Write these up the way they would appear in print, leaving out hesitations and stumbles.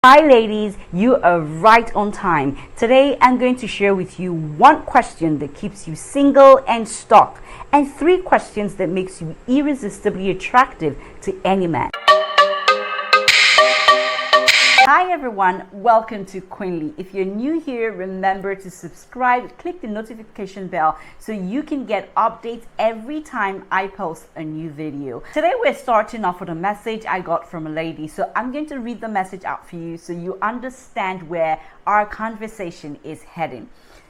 Hi ladies, you are right on time. Today I'm going to share with you one question that keeps you single and stuck, and 3 questions that makes you irresistibly attractive to any man. Hi everyone, welcome to Queenly. If you're new here, remember to subscribe, click the notification bell so you can get updates every time I post a new video. Today we're starting off with a message I got from a lady, so I'm going to read the message out for you so you understand where our conversation is heading.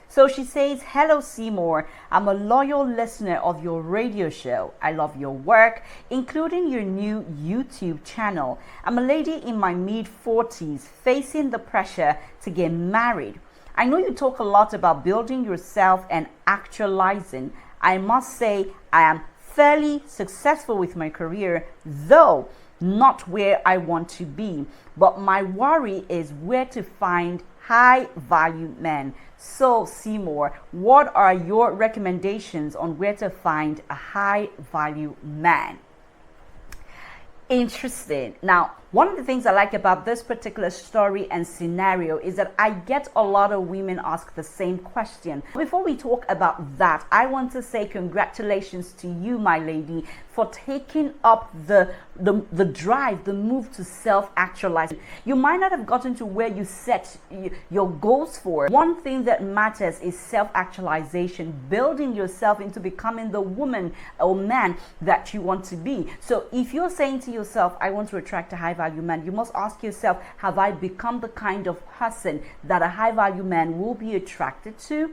So she says, "Hello Cmor, I'm a loyal listener of your radio show. I love your work, including your new YouTube channel. I'm a lady in my mid-40s facing the pressure to get married. I know you talk a lot about building yourself and actualizing. I must say I am fairly successful with my career, though not where I want to be. But my worry is where to find high value men. So Cmor, what are your recommendations on where to find a high value man?" Interesting. Now, one of the things I like about this particular story and scenario is that I get a lot of women ask the same question. Before we talk about that, I want to say congratulations to you, my lady, for taking up the drive, the move to self-actualize. You might not have gotten to where you set your goals for. One thing that matters is self-actualization, building yourself into becoming the woman or man that you want to be. So if you're saying to yourself, I want to attract a high value man, you must ask yourself, have I become the kind of person that a high value man will be attracted to?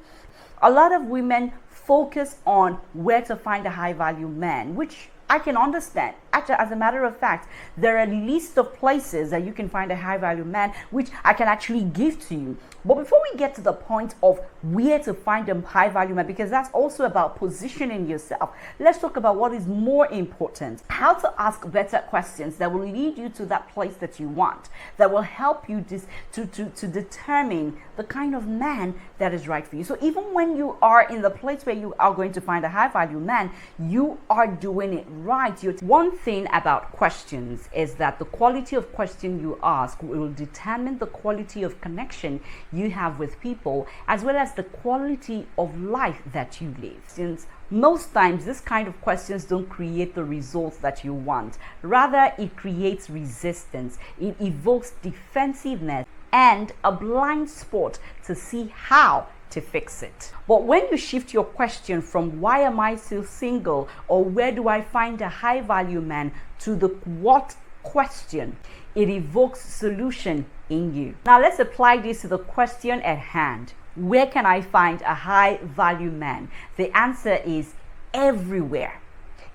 A lot of women focus on where to find a high value man, which I can understand. Actually, as a matter of fact, there are a list of places that you can find a high value man, which I can actually give to you. But before we get to the point of where to find a high value man, because that's also about positioning yourself, let's talk about what is more important. How to ask better questions that will lead you to that place that you want, that will help you to determine the kind of man that is right for you. So even when you are in the place where you are going to find a high value man, you are doing it right. One thing about questions is that the quality of question you ask will determine the quality of connection you have with people, as well as the quality of life that you live. Since most times this kind of questions don't create the results that you want, rather it creates resistance, it evokes defensiveness and a blind spot to see how to fix it. But when you shift your question from why am I still single or where do I find a high value man to the what question, it evokes solution in you. Now let's apply this to the question at hand. Where can I find a high value man? The answer is everywhere.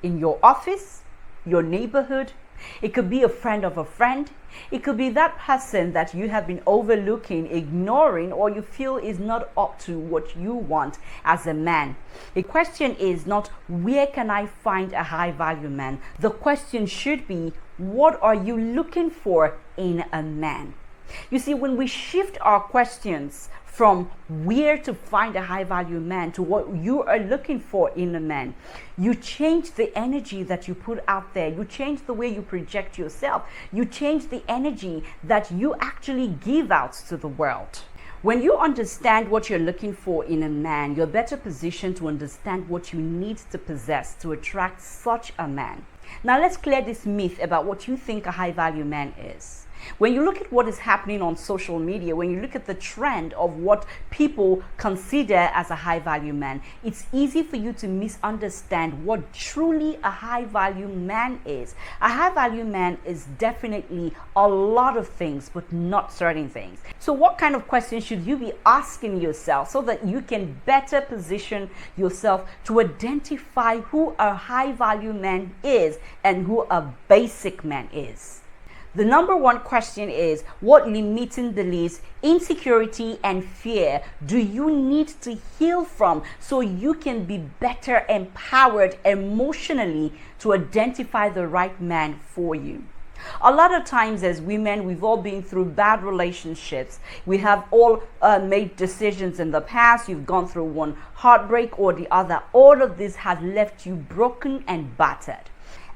In your office, your neighborhood. It could be a friend of a friend. It could be that person that you have been overlooking, ignoring, or you feel is not up to what you want as a man. The question is not where can I find a high value man? The question should be, what are you looking for in a man? You see, when we shift our questions from where to find a high value man to what you are looking for in a man, you change the energy that you put out there. You change the way you project yourself. You change the energy that you actually give out to the world. When you understand what you're looking for in a man, you're better positioned to understand what you need to possess to attract such a man. Now let's clear this myth about what you think a high value man is. When you look at what is happening on social media, when you look at the trend of what people consider as a high value man, it's easy for you to misunderstand what truly a high value man is. A high value man is definitely a lot of things, but not certain things. So what kind of questions should you be asking yourself so that you can better position yourself to identify who a high value man is and who a basic man is? The number one question is, what limiting beliefs, insecurity, and fear do you need to heal from so you can be better empowered emotionally to identify the right man for you? A lot of times as women, we've all been through bad relationships. We have all made decisions in the past. You've gone through one heartbreak or the other. All of this has left you broken and battered.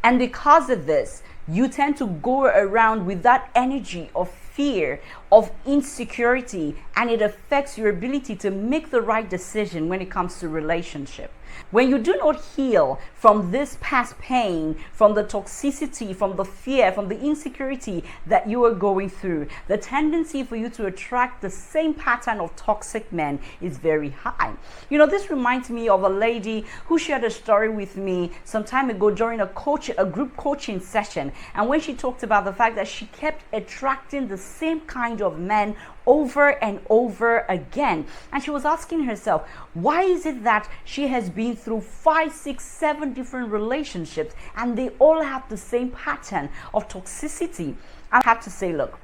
And because of this, you tend to go around with that energy of fear, of insecurity, and it affects your ability to make the right decision when it comes to relationship. When you do not heal from this past pain, from the toxicity, from the fear, from the insecurity that you are going through, the tendency for you to attract the same pattern of toxic men is very high. You know, this reminds me of a lady who shared a story with me some time ago during a group coaching session. And when she talked about the fact that she kept attracting the same kind of men over and over again. And she was asking herself, why is it that she has been through 5, 6, 7 different relationships and they all have the same pattern of toxicity? I have to say, look,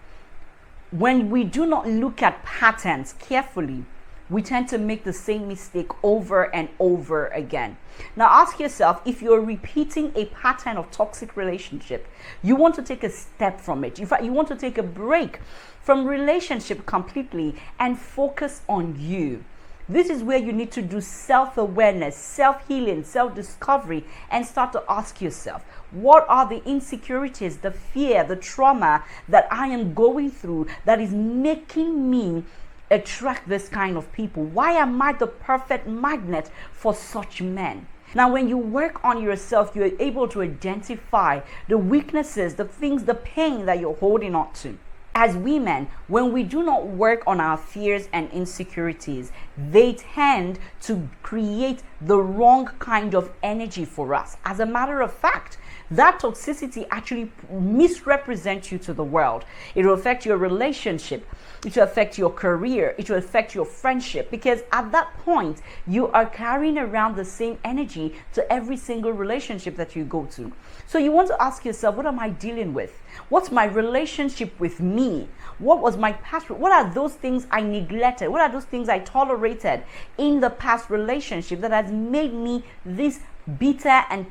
when we do not look at patterns carefully, we tend to make the same mistake over and over again. Now ask yourself, if you're repeating a pattern of toxic relationship, you want to take a step from it. In fact, you want to take a break from relationship completely and focus on you. This is where you need to do self-awareness, self-healing, self-discovery, and start to ask yourself, what are the insecurities, the fear, the trauma that I am going through that is making me attract this kind of people? Why am I the perfect magnet for such men? Now, when you work on yourself, you're able to identify the weaknesses, the things, the pain that you're holding on to. As women, when we do not work on our fears and insecurities, they tend to create the wrong kind of energy for us. As a matter of fact, that toxicity actually misrepresents you to the world. It will affect your relationship. It will affect your career. It will affect your friendship, because at that point, you are carrying around the same energy to every single relationship that you go to. So you want to ask yourself, what am I dealing with? What's my relationship with me? What was my past? What are those things I neglected? What are those things I tolerated in the past relationship that has made me this bitter and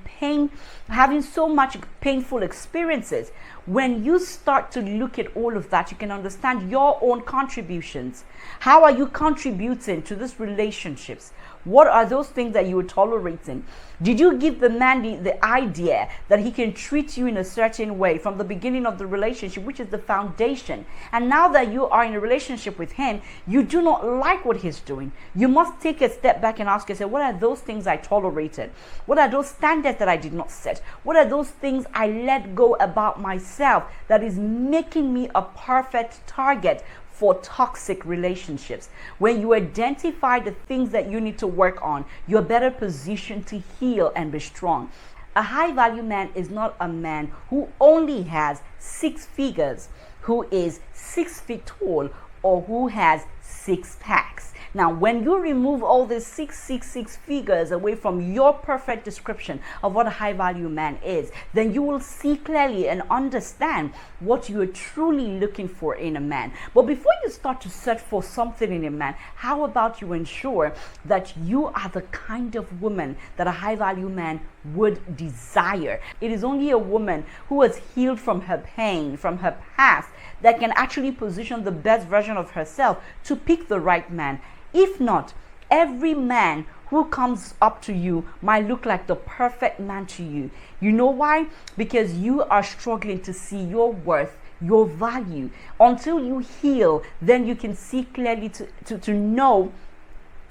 having so much painful experiences? When you start to look at all of that, you can understand your own contributions. How are you contributing to these relationships? What are those things that you were tolerating? Did you give the man the idea that he can treat you in a certain way from the beginning of the relationship, which is the foundation? And now that you are in a relationship with him, you do not like what he's doing. You must take a step back and ask yourself, what are those things I tolerated? What are those standards that I did not set? What are those things I let go about myself that is making me a perfect target for toxic relationships? When you identify the things that you need to work on, you're better positioned to heal and be strong. A high value man is not a man who only has 6 figures, who is 6 feet tall, or who has 6 packs. Now, when you remove all these 666 figures away from your perfect description of what a high value man is, then you will see clearly and understand what you are truly looking for in a man. But before you start to search for something in a man, how about you ensure that you are the kind of woman that a high value man would desire? It is only a woman who has healed from her pain, from her past, that can actually position the best version of herself to pick the right man. If not, every man who comes up to you might look like the perfect man to you. You know why? Because you are struggling to see your worth, your value. Until you heal, then you can see clearly to know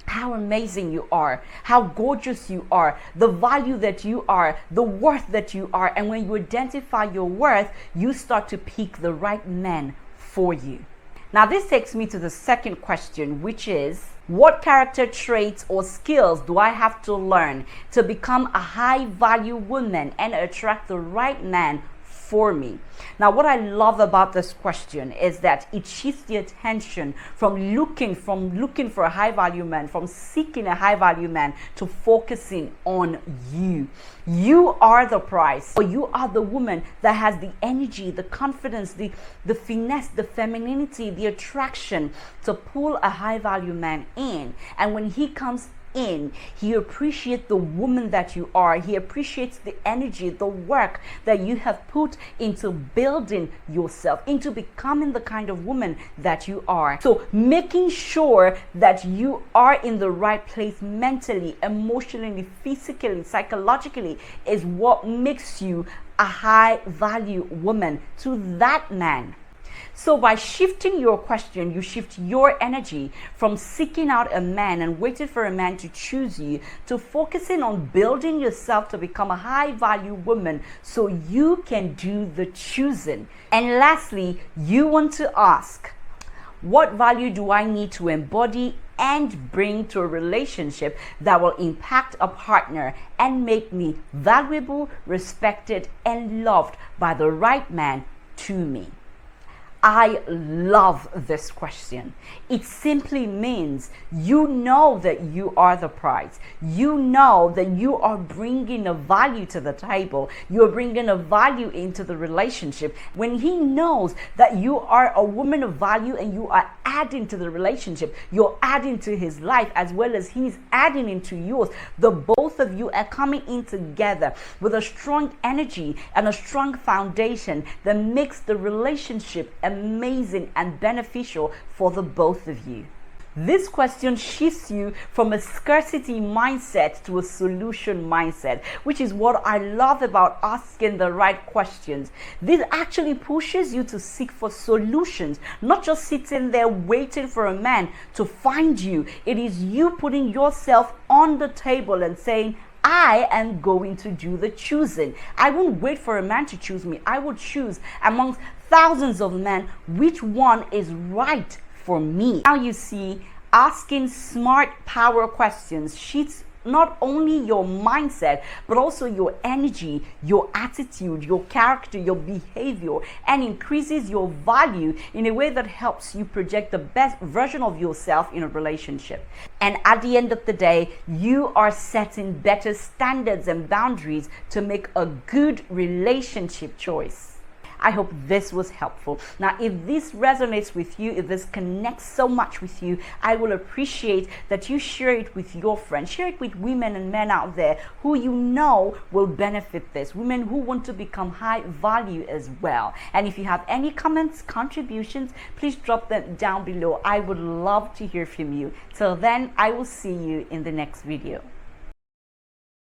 how amazing you are, how gorgeous you are, the value that you are, the worth that you are. And when you identify your worth, you start to pick the right man for you. Now, this takes me to the second question, which is, what character traits or skills do I have to learn to become a high value woman and attract the right man for me? Now, what I love about this question is that it shifts the attention from looking for a high value man, from seeking a high value man, to focusing on you. You are the prize, or you are the woman that has the energy, the confidence, the finesse, the femininity, the attraction to pull a high value man in. And when he comes in, he appreciates the woman that you are. He appreciates the energy, the work that you have put into building yourself, into becoming the kind of woman that you are. So making sure that you are in the right place mentally, emotionally, physically, psychologically is what makes you a high value woman to that man. So by shifting your question, you shift your energy from seeking out a man and waiting for a man to choose you to focusing on building yourself to become a high value woman so you can do the choosing. And lastly, you want to ask, what value do I need to embody and bring to a relationship that will impact a partner and make me valuable, respected, and loved by the right man to me? I love this question. It simply means you know that you are the prize. You know that you are bringing a value to the table. You're bringing a value into the relationship. When he knows that you are a woman of value and you are adding to the relationship, you're adding to his life as well as he's adding into yours. The both of you are coming in together with a strong energy and a strong foundation that makes the relationship amazing and beneficial for the both of you. This question shifts you from a scarcity mindset to a solution mindset, which is what I love about asking the right questions. This actually pushes you to seek for solutions, not just sitting there waiting for a man to find you. It is you putting yourself on the table and saying, I am going to do the choosing. I won't wait for a man to choose me. I will choose amongst thousands of men which one is right for me. Now you see, asking smart power questions shifts not only your mindset, but also your energy, your attitude, your character, your behavior, and increases your value in a way that helps you project the best version of yourself in a relationship. And at the end of the day, you are setting better standards and boundaries to make a good relationship choice. I hope this was helpful. Now, if this resonates with you, if this connects so much with you, I will appreciate that you share it with your friends. Share it with women and men out there who you know will benefit this. Women who want to become high value as well. And if you have any comments, contributions, please drop them down below. I would love to hear from you. Till then, I will see you in the next video.